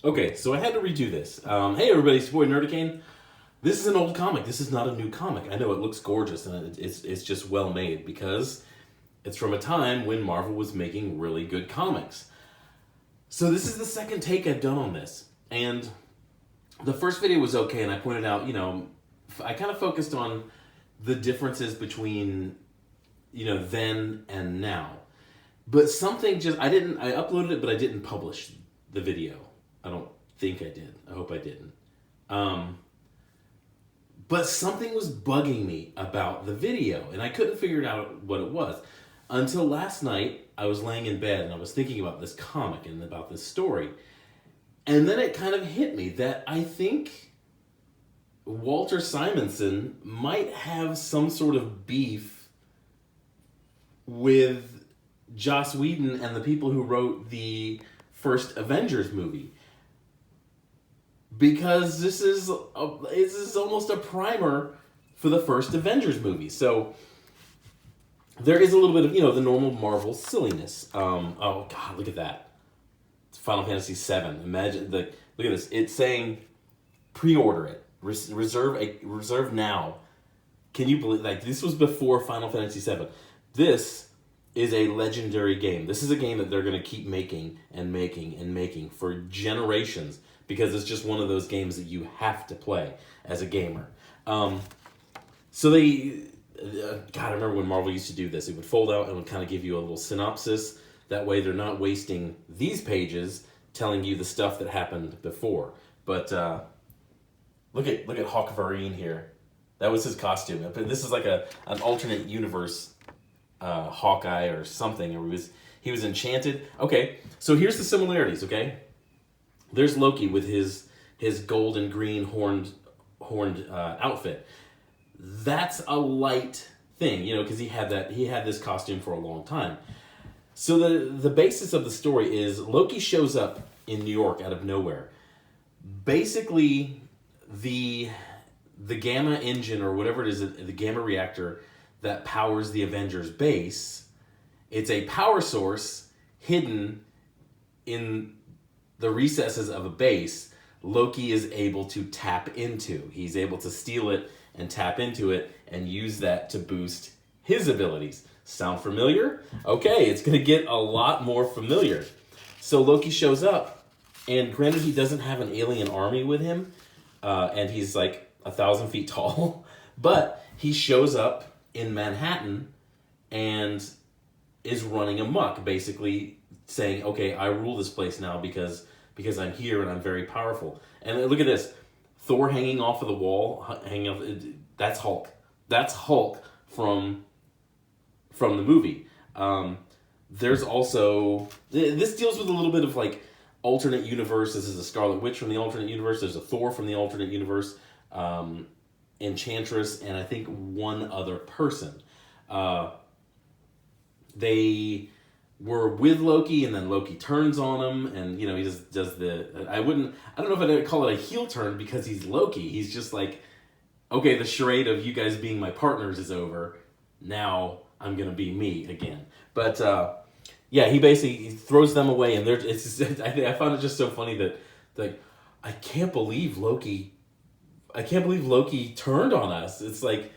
Okay, so I had to redo this. Hey everybody, it's your boy Nerdicane. This is an old comic. This is not a new comic. I know it looks gorgeous and it's just well made because it's from a time when Marvel was making really good comics. So this is the second take I've done on this. And the first video was okay, and I pointed out, I kind of focused on the differences between, then and now. But something I uploaded it, but I didn't publish the video. I don't think I did. I hope I didn't. But something was bugging me about the video, and I couldn't figure out what it was. Until last night, I was laying in bed, and I was thinking about this comic and about this story. And then it kind of hit me that I think Walter Simonson might have some sort of beef with Joss Whedon and the people who wrote the first Avengers movie. Because this is almost a primer for the first Avengers movie. So there is a little bit of, the normal Marvel silliness. Oh God, look at that. It's Final Fantasy VII. Imagine, look at this. It's saying pre-order it. Reserve now. Can you believe, this was before Final Fantasy VII. This is a legendary game. This is a game that they're going to keep making and making and making for generations, because it's just one of those games that you have to play as a gamer. So they, God, I remember when Marvel used to do this. It would fold out and would kind of give you a little synopsis. That way they're not wasting these pages telling you the stuff that happened before. But look at Hawkeye here. That was his costume. But this is like an alternate universe Hawkeye or something. Or he was enchanted. Okay, so here's the similarities, okay? There's Loki with his gold and green horned outfit. That's a light thing, because he had this costume for a long time. So the basis of the story is Loki shows up in New York out of nowhere. Basically, the gamma engine, or whatever it is, the gamma reactor that powers the Avengers base, it's a power source hidden in the recesses of a base. Loki is able to tap into. He's able to steal it and tap into it and use that to boost his abilities. Sound familiar? Okay, it's going to get a lot more familiar. So Loki shows up, and granted he doesn't have an alien army with him, and he's like 1,000 feet tall, but he shows up in Manhattan and is running amok, basically saying, okay, I rule this place now because I'm here and I'm very powerful. And look at this. Thor hanging off of the wall, that's Hulk. That's Hulk from the movie. There's also, this deals with a little bit of alternate universe. This is a Scarlet Witch from the alternate universe. There's a Thor from the alternate universe. Enchantress, and I think one other person. They were with Loki, and then Loki turns on him, and he just does I don't know if I'd call it a heel turn, because he's Loki. He's just like, okay, the charade of you guys being my partners is over. Now I'm gonna be me again. But he basically throws them away, and I found it just so funny that I can't believe Loki turned on us. It's like,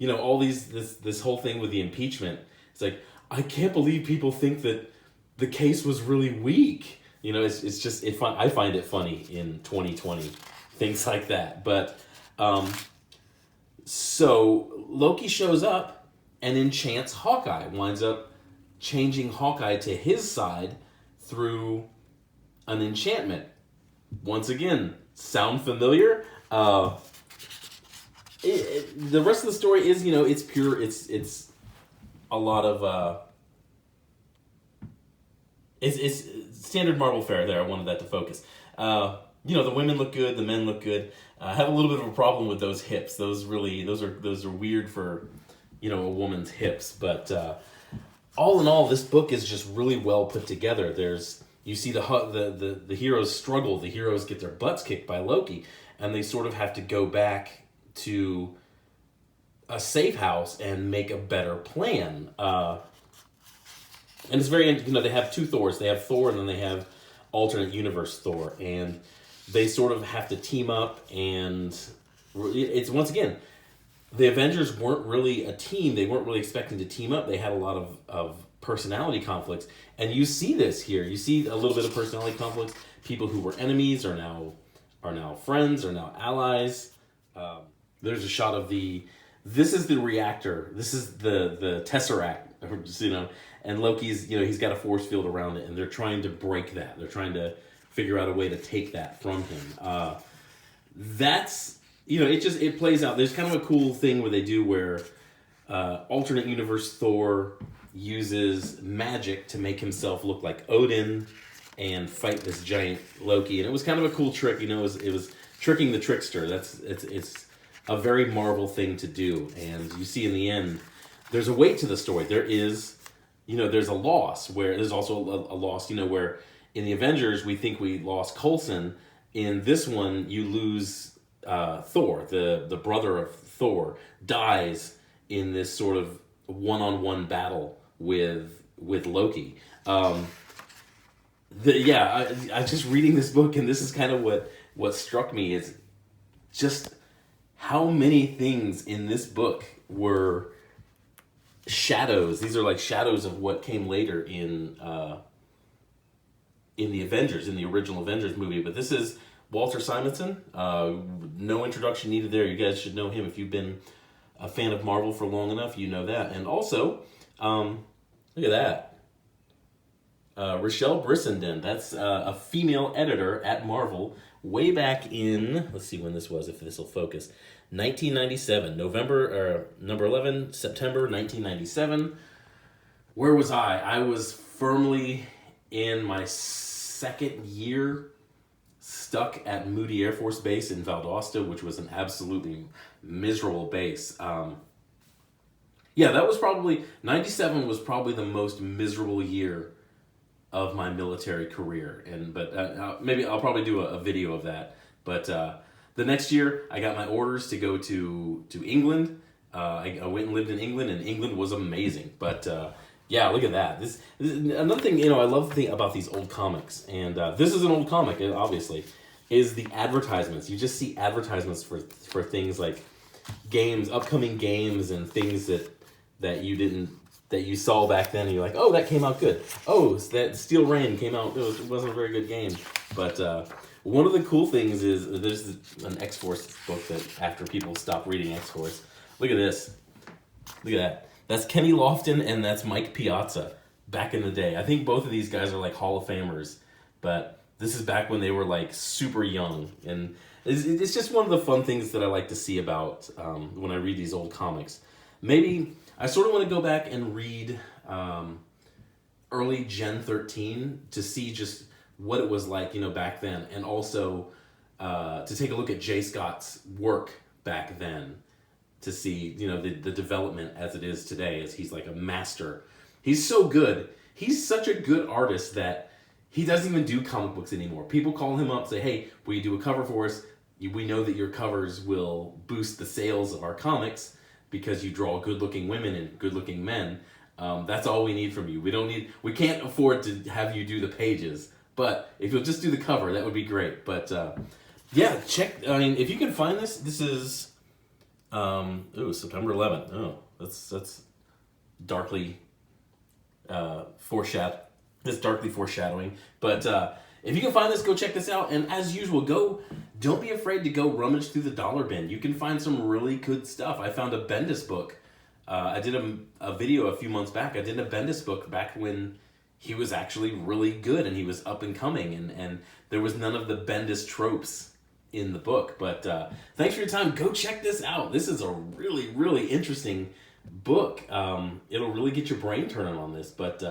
all this whole thing with the impeachment. It's like, I can't believe people think that the case was really weak. It's just, I find it funny in 2020, things like that. But, so Loki shows up and enchants Hawkeye, winds up changing Hawkeye to his side through an enchantment. Once again, sound familiar? The rest of the story is, it's pure, it's a lot of, it's standard Marvel fare there. I wanted that to focus. The women look good, the men look good. I have a little bit of a problem with those hips. Those are weird for, a woman's hips. But all in all, this book is just really well put together. You see the heroes struggle. The heroes get their butts kicked by Loki, and they sort of have to go back to a safe house and make a better plan. And it's very, they have two Thors. They have Thor, and then they have alternate universe Thor, and they sort of have to team up, and it's once again, the Avengers weren't really a team. They weren't really expecting to team up. They had a lot of personality conflicts, and you see this here. You see a little bit of personality conflicts. People who were enemies are now friends, are now allies. There's a shot of this is the reactor. This is the Tesseract, and Loki's, he's got a force field around it, and they're trying to break that. They're trying to figure out a way to take that from him. That's, it plays out. There's kind of a cool thing where they do where alternate universe Thor uses magic to make himself look like Odin and fight this giant Loki, and it was kind of a cool trick. It was tricking the trickster. It's a very Marvel thing to do, and you see in the end, there's a weight to the story. There is, there's a loss where there's also a loss. Where in the Avengers we think we lost Coulson. In this one, you lose Thor, the brother of Thor, dies in this sort of one-on-one battle with Loki. I just reading this book, and this is kind of what struck me is just how many things in this book were shadows. These are like shadows of what came later in the Avengers, in the original Avengers movie. But this is Walter Simonson. No introduction needed there. You guys should know him if you've been a fan of Marvel for long enough. You know that. And also, look at that. Rochelle Brissenden. That's a female editor at Marvel way back in, let's see when this was, if this will focus, 1997, number 11, September 1997. Where was I? I was firmly in my second year, stuck at Moody Air Force Base in Valdosta, which was an absolutely miserable base. That was probably, 97 was probably the most miserable year of my military career, but maybe I'll probably do a video of that. But the next year, I got my orders to go to England. I went and lived in England, and England was amazing. But look at that. This another thing. I love the thing about these old comics, and this is an old comic, obviously, is the advertisements. You just see advertisements for things like games, upcoming games, and things that you saw back then, and you're like, oh, that came out good. Oh, that Steel Rain came out. It wasn't a very good game. But one of the cool things is there's an X-Force book that after people stop reading X-Force, look at this. Look at that. That's Kenny Lofton and that's Mike Piazza back in the day. I think both of these guys are like Hall of Famers, but this is back when they were like super young. And it's just one of the fun things that I like to see about when I read these old comics. Maybe I sort of want to go back and read early Gen 13 to see just what it was like, back then, and also to take a look at Jay Scott's work back then to see, the development as it is today, as he's like a master. He's so good. He's such a good artist that he doesn't even do comic books anymore. People call him up and say, hey, will you do a cover for us? We know that your covers will boost the sales of our comics because you draw good-looking women and good-looking men. That's all we need from you. We can't afford to have you do the pages, but if you'll just do the cover, that would be great. But check. If you can find this, this is September 11th. Oh, that's darkly foreshadowing. That's darkly foreshadowing. But if you can find this, go check this out. And as usual, don't be afraid to go rummage through the dollar bin. You can find some really good stuff. I found a Bendis book. I did a video a few months back. I did a Bendis book back when he was actually really good and he was up and coming. And there was none of the Bendis tropes in the book. But thanks for your time. Go check this out. This is a really, really interesting book. It'll really get your brain turning on this. But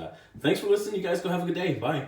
thanks for listening. You guys go have a good day. Bye.